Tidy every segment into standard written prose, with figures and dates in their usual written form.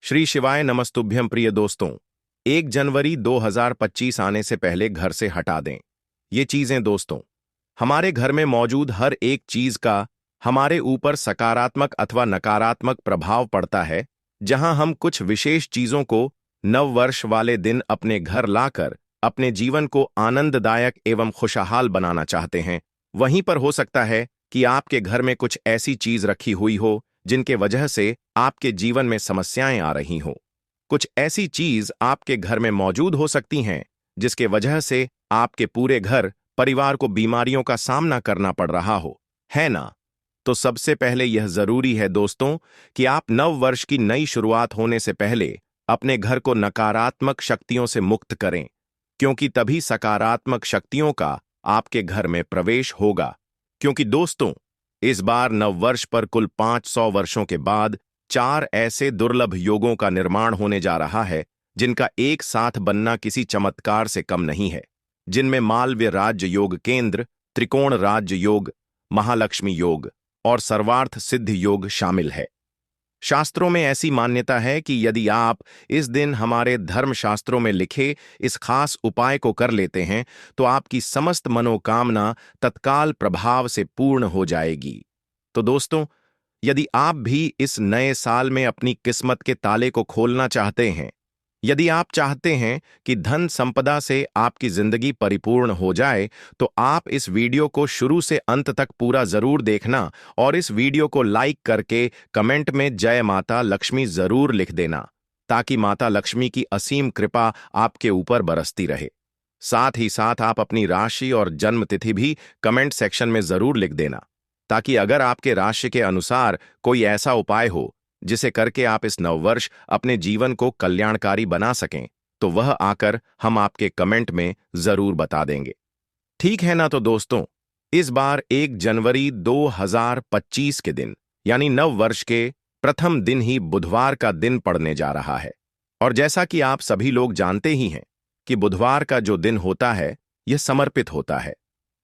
श्री शिवाय नमस्तुभ्यं प्रिय दोस्तों। 1 जनवरी 2025 आने से पहले घर से हटा दें ये चीजें। दोस्तों, हमारे घर में मौजूद हर एक चीज का हमारे ऊपर सकारात्मक अथवा नकारात्मक प्रभाव पड़ता है। जहां हम कुछ विशेष चीजों को नव वर्ष वाले दिन अपने घर लाकर अपने जीवन को आनंददायक एवं खुशहाल बनाना चाहते हैं, वहीं पर हो सकता है कि आपके घर में कुछ ऐसी चीज रखी हुई हो जिनके वजह से आपके जीवन में समस्याएं आ रही हो। कुछ ऐसी चीज आपके घर में मौजूद हो सकती हैं जिसके वजह से आपके पूरे घर परिवार को बीमारियों का सामना करना पड़ रहा हो, है ना? तो सबसे पहले यह जरूरी है दोस्तों कि आप नव वर्ष की नई शुरुआत होने से पहले अपने घर को नकारात्मक शक्तियों से मुक्त करें, क्योंकि तभी सकारात्मक शक्तियों का आपके घर में प्रवेश होगा। क्योंकि दोस्तों, इस बार नव वर्ष पर कुल 500 वर्षों के बाद 4 ऐसे दुर्लभ योगों का निर्माण होने जा रहा है जिनका एक साथ बनना किसी चमत्कार से कम नहीं है, जिनमें मालव्य राज्य योग केंद्र, त्रिकोण राज्य योग, महालक्ष्मी योग और सर्वार्थ सिद्ध योग शामिल है। शास्त्रों में ऐसी मान्यता है कि यदि आप इस दिन हमारे धर्मशास्त्रों में लिखे इस खास उपाय को कर लेते हैं तो आपकी समस्त मनोकामना तत्काल प्रभाव से पूर्ण हो जाएगी। तो दोस्तों, यदि आप भी इस नए साल में अपनी किस्मत के ताले को खोलना चाहते हैं, यदि आप चाहते हैं कि धन संपदा से आपकी जिंदगी परिपूर्ण हो जाए, तो आप इस वीडियो को शुरू से अंत तक पूरा जरूर देखना और इस वीडियो को लाइक करके कमेंट में जय माता लक्ष्मी जरूर लिख देना, ताकि माता लक्ष्मी की असीम कृपा आपके ऊपर बरसती रहे। साथ ही साथ आप अपनी राशि और जन्म तिथि भी कमेंट सेक्शन में जरूर लिख देना, ताकि अगर आपके राशि के अनुसार कोई ऐसा उपाय हो जिसे करके आप इस नववर्ष अपने जीवन को कल्याणकारी बना सकें, तो वह आकर हम आपके कमेंट में जरूर बता देंगे। ठीक है ना? तो दोस्तों, इस बार 1 जनवरी 2025 के दिन यानी नव वर्ष के प्रथम दिन ही बुधवार का दिन पड़ने जा रहा है। और जैसा कि आप सभी लोग जानते ही हैं कि बुधवार का जो दिन होता है यह समर्पित होता है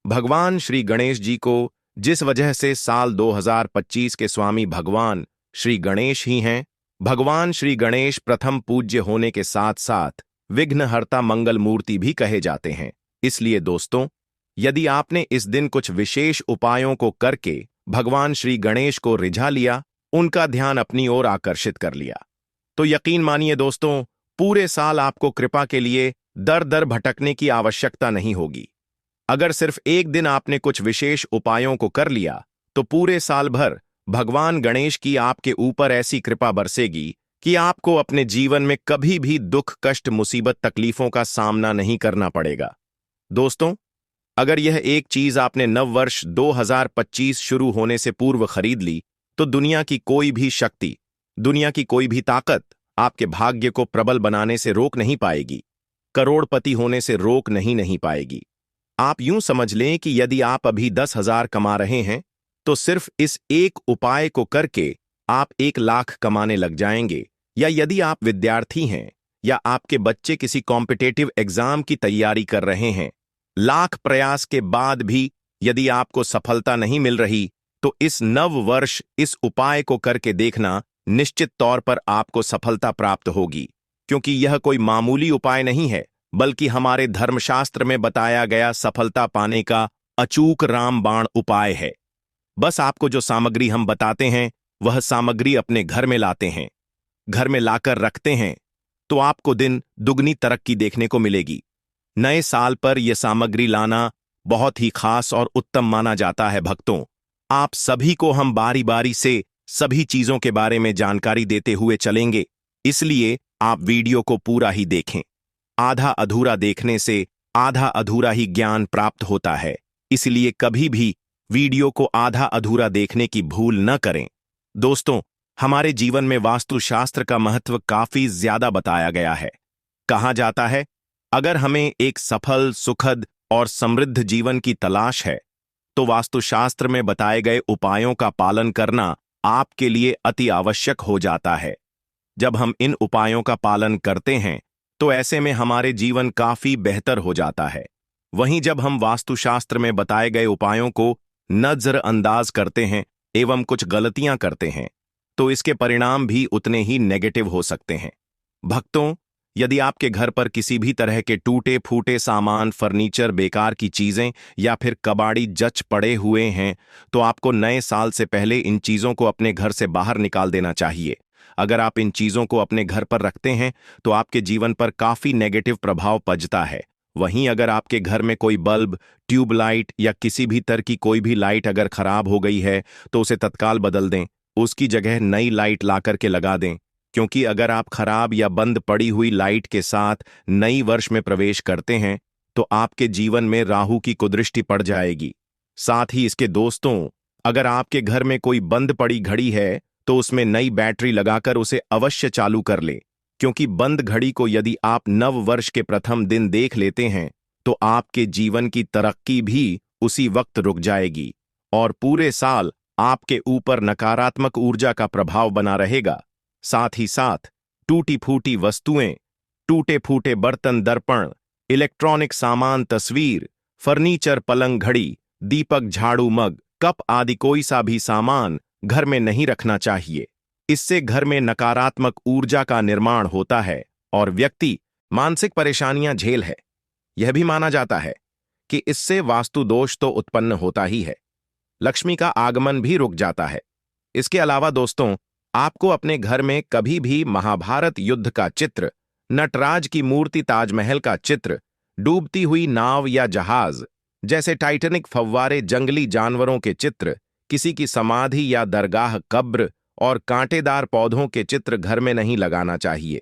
भगवान श्री गणेश जी को, जिस वजह से साल 2025 के स्वामी भगवान श्री गणेश ही हैं। भगवान श्री गणेश प्रथम पूज्य होने के साथ साथ विघ्नहर्ता मंगल मूर्ति भी कहे जाते हैं। इसलिए दोस्तों, यदि आपने इस दिन कुछ विशेष उपायों को करके भगवान श्री गणेश को रिझा लिया, उनका ध्यान अपनी ओर आकर्षित कर लिया, तो यकीन मानिए दोस्तों, पूरे साल आपको कृपा के लिए दर दर भटकने की आवश्यकता नहीं होगी। अगर सिर्फ एक दिन आपने कुछ विशेष उपायों को कर लिया तो पूरे साल भर भगवान गणेश की आपके ऊपर ऐसी कृपा बरसेगी कि आपको अपने जीवन में कभी भी दुख, कष्ट, मुसीबत, तकलीफों का सामना नहीं करना पड़ेगा। दोस्तों, अगर यह एक चीज आपने नव वर्ष 2025 शुरू होने से पूर्व खरीद ली तो दुनिया की कोई भी शक्ति, दुनिया की कोई भी ताकत आपके भाग्य को प्रबल बनाने से रोक नहीं पाएगी, करोड़पति होने से रोक नहीं पाएगी। आप यूं समझ लें कि यदि आप अभी 10,000 कमा रहे हैं तो सिर्फ इस एक उपाय को करके आप 1 लाख कमाने लग जाएंगे। या यदि आप विद्यार्थी हैं या आपके बच्चे किसी कॉम्पिटिटिव एग्जाम की तैयारी कर रहे हैं, लाख प्रयास के बाद भी यदि आपको सफलता नहीं मिल रही, तो इस नव वर्ष इस उपाय को करके देखना, निश्चित तौर पर आपको सफलता प्राप्त होगी। क्योंकि यह कोई मामूली उपाय नहीं है, बल्कि हमारे धर्मशास्त्र में बताया गया सफलता पाने का अचूक रामबाण उपाय है। बस आपको जो सामग्री हम बताते हैं वह सामग्री अपने घर में लाते हैं, घर में लाकर रखते हैं, तो आपको दिन दुगनी तरक्की देखने को मिलेगी। नए साल पर यह सामग्री लाना बहुत ही खास और उत्तम माना जाता है। भक्तों, आप सभी को हम बारी बारी से सभी चीजों के बारे में जानकारी देते हुए चलेंगे, इसलिए आप वीडियो को पूरा ही देखें। आधा अधूरा देखने से आधा अधूरा ही ज्ञान प्राप्त होता है, इसलिए कभी भी वीडियो को आधा अधूरा देखने की भूल न करें। दोस्तों, हमारे जीवन में वास्तुशास्त्र का महत्व काफी ज्यादा बताया गया है। कहा जाता है, अगर हमें एक सफल, सुखद और समृद्ध जीवन की तलाश है तो वास्तुशास्त्र में बताए गए उपायों का पालन करना आपके लिए अति आवश्यक हो जाता है। जब हम इन उपायों का पालन करते हैं तो ऐसे में हमारे जीवन काफी बेहतर हो जाता है। वहीं जब हम वास्तुशास्त्र में बताए गए उपायों को नजरअंदाज करते हैं एवं कुछ गलतियां करते हैं तो इसके परिणाम भी उतने ही नेगेटिव हो सकते हैं। भक्तों, यदि आपके घर पर किसी भी तरह के टूटे फूटे सामान, फर्नीचर, बेकार की चीजें या फिर कबाड़ी जच पड़े हुए हैं, तो आपको नए साल से पहले इन चीजों को अपने घर से बाहर निकाल देना चाहिए। अगर आप इन चीजों को अपने घर पर रखते हैं तो आपके जीवन पर काफी नेगेटिव प्रभाव पड़ता है। वहीं अगर आपके घर में कोई बल्ब, ट्यूबलाइट या किसी भी तरह की कोई भी लाइट अगर खराब हो गई है तो उसे तत्काल बदल दें। उसकी जगह नई लाइट ला करके लगा दें, क्योंकि अगर आप खराब या बंद पड़ी हुई लाइट के साथ नई वर्ष में प्रवेश करते हैं तो आपके जीवन में राहु की कुदृष्टि पड़ जाएगी। साथ ही इसके दोस्तों, अगर आपके घर में कोई बंद पड़ी घड़ी है तो उसमें नई बैटरी लगाकर उसे अवश्य चालू कर ले, क्योंकि बंद घड़ी को यदि आप नव वर्ष के प्रथम दिन देख लेते हैं तो आपके जीवन की तरक्की भी उसी वक्त रुक जाएगी और पूरे साल आपके ऊपर नकारात्मक ऊर्जा का प्रभाव बना रहेगा। साथ ही साथ टूटी फूटी वस्तुएं, टूटे फूटे बर्तन, दर्पण, इलेक्ट्रॉनिक सामान, तस्वीर, फर्नीचर, पलंग, घड़ी, दीपक, झाड़ू, मग, कप आदि कोई सा भी सामान घर में नहीं रखना चाहिए। इससे घर में नकारात्मक ऊर्जा का निर्माण होता है और व्यक्ति मानसिक परेशानियां झेल है। यह भी माना जाता है कि इससे वास्तु दोष तो उत्पन्न होता ही है, लक्ष्मी का आगमन भी रुक जाता है। इसके अलावा दोस्तों, आपको अपने घर में कभी भी महाभारत युद्ध का चित्र, नटराज की मूर्ति, ताजमहल का चित्र, डूबती हुई नाव या जहाज जैसे टाइटैनिक, फव्वारे, जंगली जानवरों के चित्र, किसी की समाधि या दरगाह, कब्र और कांटेदार पौधों के चित्र घर में नहीं लगाना चाहिए।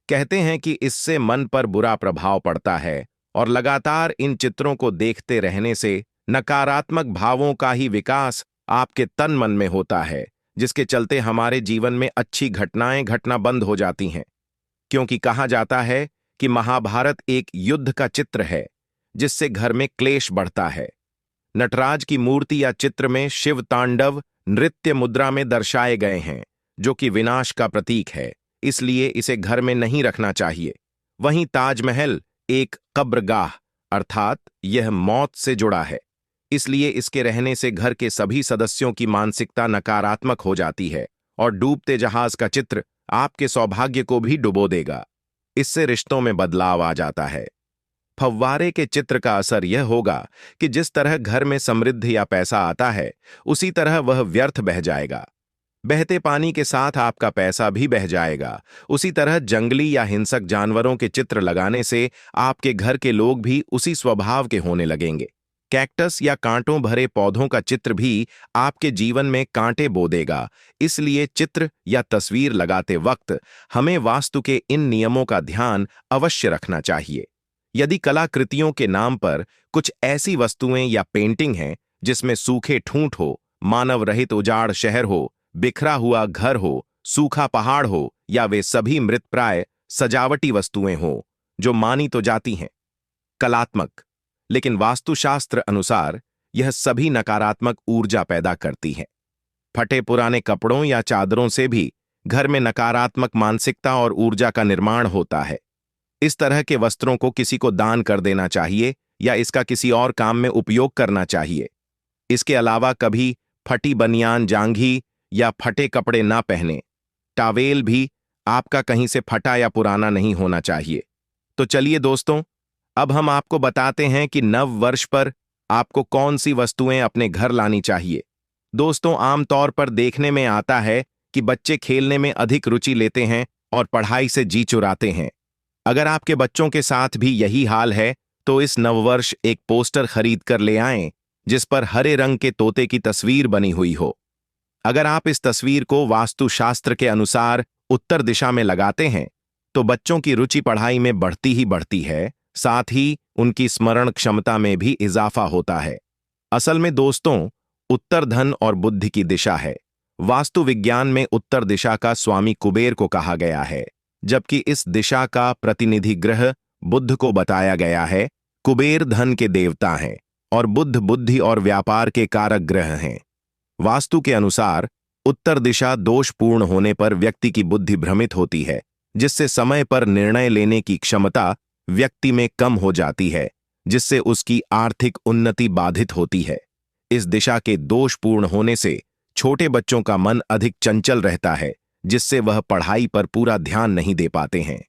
कहते हैं कि इससे मन पर बुरा प्रभाव पड़ता है और लगातार इन चित्रों को देखते रहने से नकारात्मक भावों का ही विकास आपके तन मन में होता है, जिसके चलते हमारे जीवन में अच्छी घटनाएं घटना बंद हो जाती हैं। क्योंकि कहा जाता है कि महाभारत एक युद्ध का चित्र है जिससे घर में क्लेश बढ़ता है। नटराज की मूर्ति या चित्र में शिव तांडव नृत्य मुद्रा में दर्शाए गए हैं, जो कि विनाश का प्रतीक है, इसलिए इसे घर में नहीं रखना चाहिए। वहीं ताजमहल एक कब्रगाह अर्थात यह मौत से जुड़ा है, इसलिए इसके रहने से घर के सभी सदस्यों की मानसिकता नकारात्मक हो जाती है और डूबते जहाज का चित्र आपके सौभाग्य को भी डुबो देगा। इससे रिश्तों में बदलाव आ जाता है। फव्वारे के चित्र का असर यह होगा कि जिस तरह घर में समृद्धि या पैसा आता है, उसी तरह वह व्यर्थ बह जाएगा। बहते पानी के साथ आपका पैसा भी बह जाएगा। उसी तरह जंगली या हिंसक जानवरों के चित्र लगाने से आपके घर के लोग भी उसी स्वभाव के होने लगेंगे। कैक्टस या कांटों भरे पौधों का चित्र भी आपके जीवन में कांटे बो देगा। इसलिए चित्र या तस्वीर लगाते वक्त हमें वास्तु के इन नियमों का ध्यान अवश्य रखना चाहिए। यदि कलाकृतियों के नाम पर कुछ ऐसी वस्तुएं या पेंटिंग हैं जिसमें सूखे ठूंठ हो, मानव रहित उजाड़ शहर हो, बिखरा हुआ घर हो, सूखा पहाड़ हो, या वे सभी मृतप्राय सजावटी वस्तुएं हो जो मानी तो जाती हैं कलात्मक, लेकिन वास्तुशास्त्र अनुसार यह सभी नकारात्मक ऊर्जा पैदा करती हैं। फटे पुराने कपड़ों या चादरों से भी घर में नकारात्मक मानसिकता और ऊर्जा का निर्माण होता है। इस तरह के वस्त्रों को किसी को दान कर देना चाहिए या इसका किसी और काम में उपयोग करना चाहिए। इसके अलावा कभी फटी बनियान, जांघी या फटे कपड़े ना पहने। टावेल भी आपका कहीं से फटा या पुराना नहीं होना चाहिए। तो चलिए दोस्तों, अब हम आपको बताते हैं कि नव वर्ष पर आपको कौन सी वस्तुएं अपने घर लानी चाहिए। दोस्तों, आमतौर पर देखने में आता है कि बच्चे खेलने में अधिक रुचि लेते हैं और पढ़ाई से जी चुराते हैं। अगर आपके बच्चों के साथ भी यही हाल है तो इस नववर्ष एक पोस्टर खरीद कर ले आएं जिस पर हरे रंग के तोते की तस्वीर बनी हुई हो। अगर आप इस तस्वीर को वास्तुशास्त्र के अनुसार उत्तर दिशा में लगाते हैं तो बच्चों की रुचि पढ़ाई में बढ़ती ही बढ़ती है, साथ ही उनकी स्मरण क्षमता में भी इजाफा होता है। असल में दोस्तों, उत्तर धन और बुद्धि की दिशा है। वास्तु विज्ञान में उत्तर दिशा का स्वामी कुबेर को कहा गया है, जबकि इस दिशा का प्रतिनिधि ग्रह बुध को बताया गया है। कुबेर धन के देवता हैं और बुध बुद्धि और व्यापार के कारक ग्रह हैं। वास्तु के अनुसार उत्तर दिशा दोषपूर्ण होने पर व्यक्ति की बुद्धि भ्रमित होती है, जिससे समय पर निर्णय लेने की क्षमता व्यक्ति में कम हो जाती है, जिससे उसकी आर्थिक उन्नति बाधित होती है। इस दिशा के दोषपूर्ण होने से छोटे बच्चों का मन अधिक चंचल रहता है, जिससे वह पढ़ाई पर पूरा ध्यान नहीं दे पाते हैं।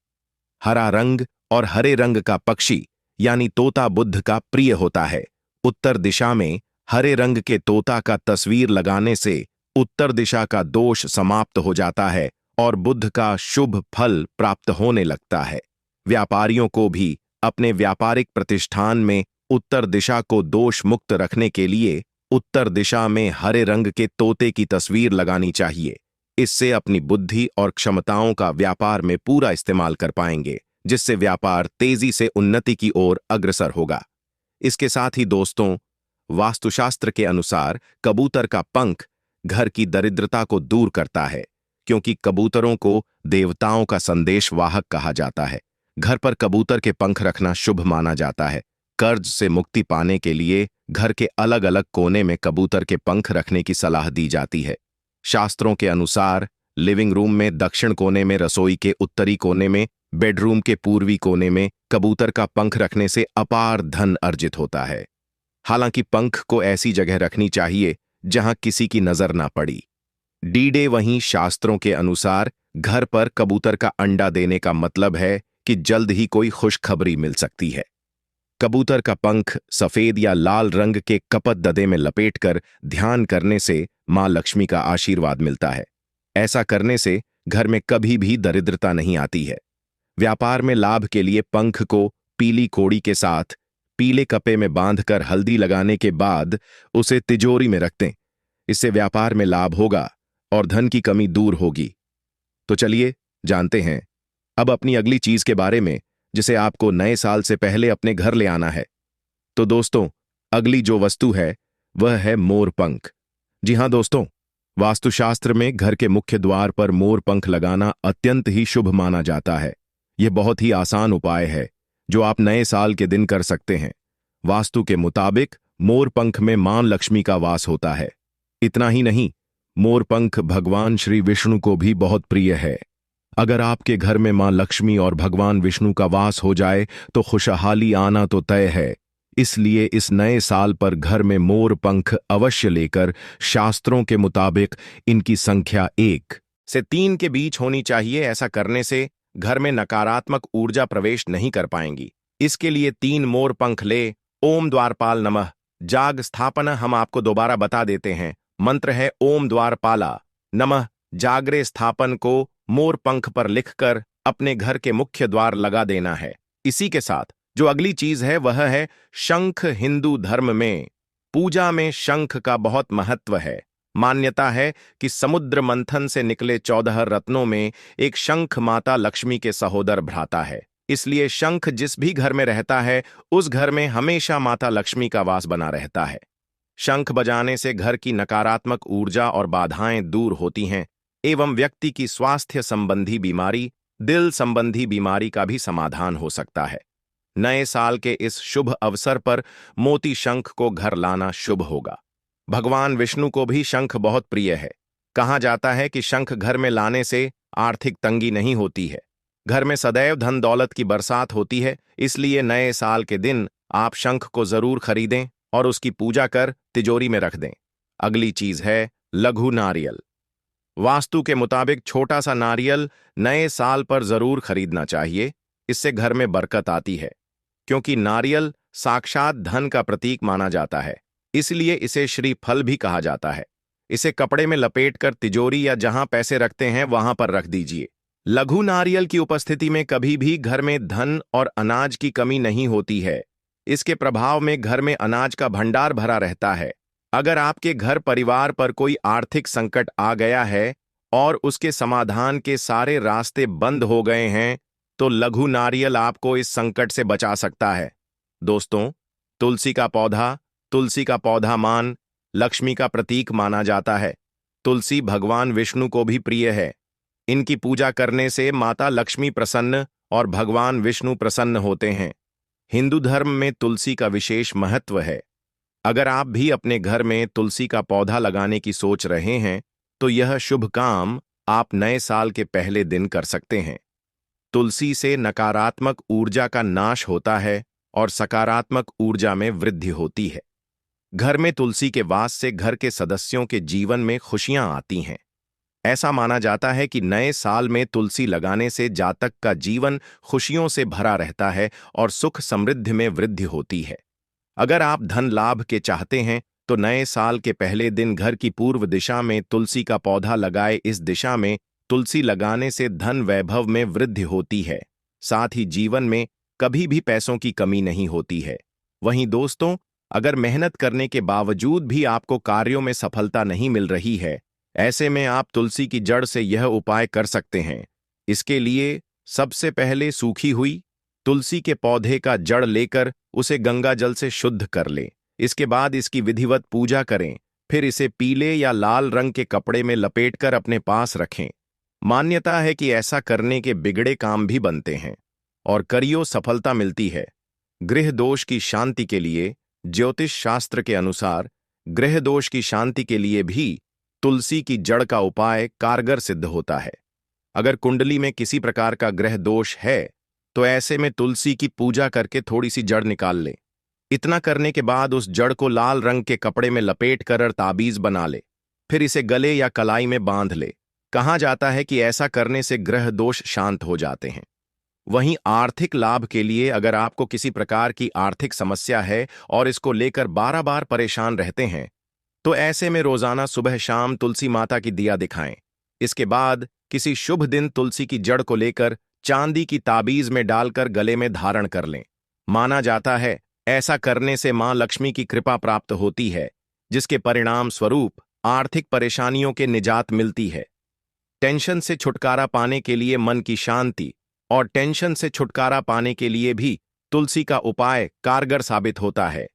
हरा रंग और हरे रंग का पक्षी यानी तोता बुध का प्रिय होता है। उत्तर दिशा में हरे रंग के तोता का तस्वीर लगाने से उत्तर दिशा का दोष समाप्त हो जाता है और बुध का शुभ फल प्राप्त होने लगता है। व्यापारियों को भी अपने व्यापारिक प्रतिष्ठान में उत्तर दिशा को दोष मुक्त रखने के लिए उत्तर दिशा में हरे रंग के तोते की तस्वीर लगानी चाहिए। इससे अपनी बुद्धि और क्षमताओं का व्यापार में पूरा इस्तेमाल कर पाएंगे, जिससे व्यापार तेजी से उन्नति की ओर अग्रसर होगा। इसके साथ ही दोस्तों, वास्तुशास्त्र के अनुसार कबूतर का पंख घर की दरिद्रता को दूर करता है, क्योंकि कबूतरों को देवताओं का संदेश वाहक कहा जाता है। घर पर कबूतर के पंख रखना शुभ माना जाता है। कर्ज से मुक्ति पाने के लिए घर के अलग अलग कोने में कबूतर के पंख रखने की सलाह दी जाती है। शास्त्रों के अनुसार लिविंग रूम में दक्षिण कोने में, रसोई के उत्तरी कोने में, बेडरूम के पूर्वी कोने में कबूतर का पंख रखने से अपार धन अर्जित होता है। हालांकि पंख को ऐसी जगह रखनी चाहिए जहां किसी की नजर ना पड़ी। डी-डे वहीं शास्त्रों के अनुसार घर पर कबूतर का अंडा देने का मतलब है कि जल्द ही कोई खुशखबरी मिल सकती है। कबूतर का पंख सफेद या लाल रंग के कपत ददे में लपेटकर ध्यान करने से मां लक्ष्मी का आशीर्वाद मिलता है। ऐसा करने से घर में कभी भी दरिद्रता नहीं आती है। व्यापार में लाभ के लिए पंख को पीली कोड़ी के साथ पीले कपे में बांधकर हल्दी लगाने के बाद उसे तिजोरी में रख दें। इससे व्यापार में लाभ होगा और धन की कमी दूर होगी। तो चलिए जानते हैं अब अपनी अगली चीज के बारे में, जिसे आपको नए साल से पहले अपने घर ले आना है। तो दोस्तों, अगली जो वस्तु है वह है मोर पंख। जी हां दोस्तों, वास्तुशास्त्र में घर के मुख्य द्वार पर मोर पंख लगाना अत्यंत ही शुभ माना जाता है। यह बहुत ही आसान उपाय है जो आप नए साल के दिन कर सकते हैं। वास्तु के मुताबिक मोर पंख में मां लक्ष्मी का वास होता है। इतना ही नहीं, मोर पंख भगवान श्री विष्णु को भी बहुत प्रिय है। अगर आपके घर में मां लक्ष्मी और भगवान विष्णु का वास हो जाए तो खुशहाली आना तो तय है। इसलिए इस नए साल पर घर में मोर पंख अवश्य लेकर शास्त्रों के मुताबिक इनकी संख्या 1 से 3 के बीच होनी चाहिए। ऐसा करने से घर में नकारात्मक ऊर्जा प्रवेश नहीं कर पाएंगी। इसके लिए 3 मोर पंख ले। ओम द्वारपाल नमः। जाग स्थापना हम आपको दोबारा बता देते हैं। मंत्र है ओम द्वारपाला नमः। जागरे स्थापन को मोर पंख पर लिखकर अपने घर के मुख्य द्वार लगा देना है। इसी के साथ जो अगली चीज है वह है शंख। हिंदू धर्म में पूजा में शंख का बहुत महत्व है। मान्यता है कि समुद्र मंथन से निकले 14 रत्नों में एक शंख माता लक्ष्मी के सहोदर भ्राता है। इसलिए शंख जिस भी घर में रहता है उस घर में हमेशा माता लक्ष्मी का वास बना रहता है। शंख बजाने से घर की नकारात्मक ऊर्जा और बाधाएं दूर होती हैं एवं व्यक्ति की स्वास्थ्य संबंधी बीमारी, दिल संबंधी बीमारी का भी समाधान हो सकता है। नए साल के इस शुभ अवसर पर मोती शंख को घर लाना शुभ होगा। भगवान विष्णु को भी शंख बहुत प्रिय है। कहा जाता है कि शंख घर में लाने से आर्थिक तंगी नहीं होती है। घर में सदैव धन दौलत की बरसात होती है। इसलिए नए साल के दिन आप शंख को जरूर खरीदें और उसकी पूजा कर तिजोरी में रख दें। अगली चीज है लघु नारियल। वास्तु के मुताबिक छोटा सा नारियल नए साल पर जरूर खरीदना चाहिए। इससे घर में बरकत आती है, क्योंकि नारियल साक्षात धन का प्रतीक माना जाता है। इसलिए इसे श्री फल भी कहा जाता है। इसे कपड़े में लपेटकर तिजोरी या जहां पैसे रखते हैं वहां पर रख दीजिए। लघु नारियल की उपस्थिति में कभी भी घर में धन और अनाज की कमी नहीं होती है। इसके प्रभाव में घर में अनाज का भंडार भरा रहता है। अगर आपके घर परिवार पर कोई आर्थिक संकट आ गया है और उसके समाधान के सारे रास्ते बंद हो गए हैं, तो लघु नारियल आपको इस संकट से बचा सकता है। दोस्तों, तुलसी का पौधा मान लक्ष्मी का प्रतीक माना जाता है। तुलसी भगवान विष्णु को भी प्रिय है। इनकी पूजा करने से माता लक्ष्मी प्रसन्न और भगवान विष्णु प्रसन्न होते हैं। हिंदू धर्म में तुलसी का विशेष महत्व है। अगर आप भी अपने घर में तुलसी का पौधा लगाने की सोच रहे हैं तो यह शुभ काम आप नए साल के पहले दिन कर सकते हैं। तुलसी से नकारात्मक ऊर्जा का नाश होता है और सकारात्मक ऊर्जा में वृद्धि होती है। घर में तुलसी के वास से घर के सदस्यों के जीवन में खुशियां आती हैं। ऐसा माना जाता है कि नए साल में तुलसी लगाने से जातक का जीवन खुशियों से भरा रहता है और सुख समृद्धि में वृद्धि होती है। अगर आप धन लाभ के चाहते हैं तो नए साल के पहले दिन घर की पूर्व दिशा में तुलसी का पौधा लगाए। इस दिशा में तुलसी लगाने से धन वैभव में वृद्धि होती है, साथ ही जीवन में कभी भी पैसों की कमी नहीं होती है। वहीं दोस्तों, अगर मेहनत करने के बावजूद भी आपको कार्यों में सफलता नहीं मिल रही है, ऐसे में आप तुलसी की जड़ से यह उपाय कर सकते हैं। इसके लिए सबसे पहले सूखी हुई तुलसी के पौधे का जड़ लेकर उसे गंगा जल से शुद्ध कर लें। इसके बाद इसकी विधिवत पूजा करें। फिर इसे पीले या लाल रंग के कपड़े में लपेटकर अपने पास रखें। मान्यता है कि ऐसा करने के बिगड़े काम भी बनते हैं और करियो सफलता मिलती है। गृह दोष की शांति के लिए ज्योतिष शास्त्र के अनुसार गृह दोष की शांति के लिए भी तुलसी की जड़ का उपाय कारगर सिद्ध होता है। अगर कुंडली में किसी प्रकार का ग्रह दोष है तो ऐसे में तुलसी की पूजा करके थोड़ी सी जड़ निकाल लें। इतना करने के बाद उस जड़ को लाल रंग के कपड़े में लपेट कर ताबीज बना ले। फिर इसे गले या कलाई में बांध ले। कहा जाता है कि ऐसा करने से ग्रह दोष शांत हो जाते हैं। वहीं आर्थिक लाभ के लिए अगर आपको किसी प्रकार की आर्थिक समस्या है और इसको लेकर 12 बार परेशान रहते हैं तो ऐसे में रोजाना सुबह शाम तुलसी माता की दिया दिखाएं। इसके बाद किसी शुभ दिन तुलसी की जड़ को लेकर चांदी की ताबीज में डालकर गले में धारण कर लें। माना जाता है ऐसा करने से मां लक्ष्मी की कृपा प्राप्त होती है, जिसके परिणाम स्वरूप आर्थिक परेशानियों के निजात मिलती है। टेंशन से छुटकारा पाने के लिए मन की शांति और टेंशन से छुटकारा पाने के लिए भी तुलसी का उपाय कारगर साबित होता है।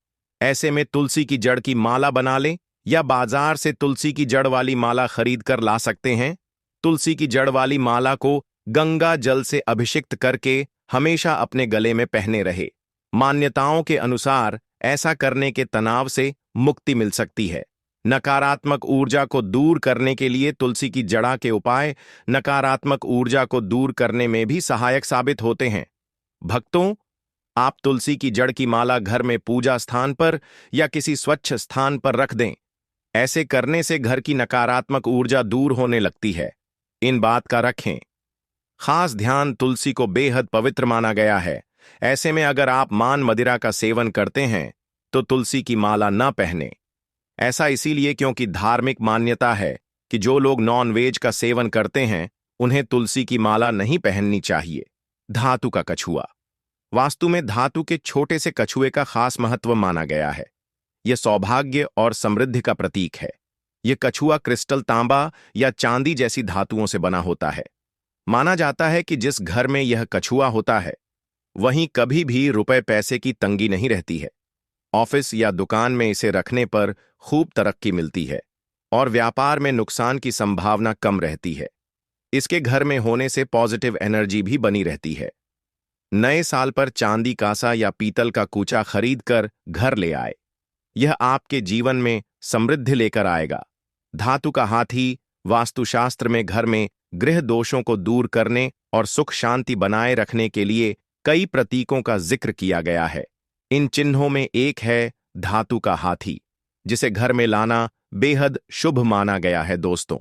ऐसे में तुलसी की जड़ की माला बना लें या बाजार से तुलसी की जड़ वाली माला खरीद कर ला सकते हैं। तुलसी की जड़ वाली माला को गंगा जल से अभिषिक्त करके हमेशा अपने गले में पहने रहे। मान्यताओं के अनुसार ऐसा करने के तनाव से मुक्ति मिल सकती है। नकारात्मक ऊर्जा को दूर करने के लिए तुलसी की जड़ा के उपाय नकारात्मक ऊर्जा को दूर करने में भी सहायक साबित होते हैं। भक्तों, आप तुलसी की जड़ की माला घर में पूजा स्थान पर या किसी स्वच्छ स्थान पर रख दें। ऐसे करने से घर की नकारात्मक ऊर्जा दूर होने लगती है। इन बात का रखें खास ध्यान, तुलसी को बेहद पवित्र माना गया है। ऐसे में अगर आप मांस मदिरा का सेवन करते हैं तो तुलसी की माला न पहने। ऐसा इसीलिए क्योंकि धार्मिक मान्यता है कि जो लोग नॉन वेज का सेवन करते हैं उन्हें तुलसी की माला नहीं पहननी चाहिए। धातु का कछुआ। वास्तु में धातु के छोटे से कछुए का खास महत्व माना गया है। यह सौभाग्य और समृद्धि का प्रतीक है। यह कछुआ क्रिस्टल, तांबा या चांदी जैसी धातुओं से बना होता है। माना जाता है कि जिस घर में यह कछुआ होता है वहीं कभी भी रुपए पैसे की तंगी नहीं रहती है। ऑफिस या दुकान में इसे रखने पर खूब तरक्की मिलती है और व्यापार में नुकसान की संभावना कम रहती है। इसके घर में होने से पॉजिटिव एनर्जी भी बनी रहती है। नए साल पर चांदी कांसा या पीतल का कूचा खरीद कर घर ले आए। यह आपके जीवन में समृद्धि लेकर आएगा। धातु का हाथी। वास्तुशास्त्र में घर में गृह दोषों को दूर करने और सुख शांति बनाए रखने के लिए कई प्रतीकों का जिक्र किया गया है। इन चिन्हों में एक है धातु का हाथी, जिसे घर में लाना बेहद शुभ माना गया है। दोस्तों,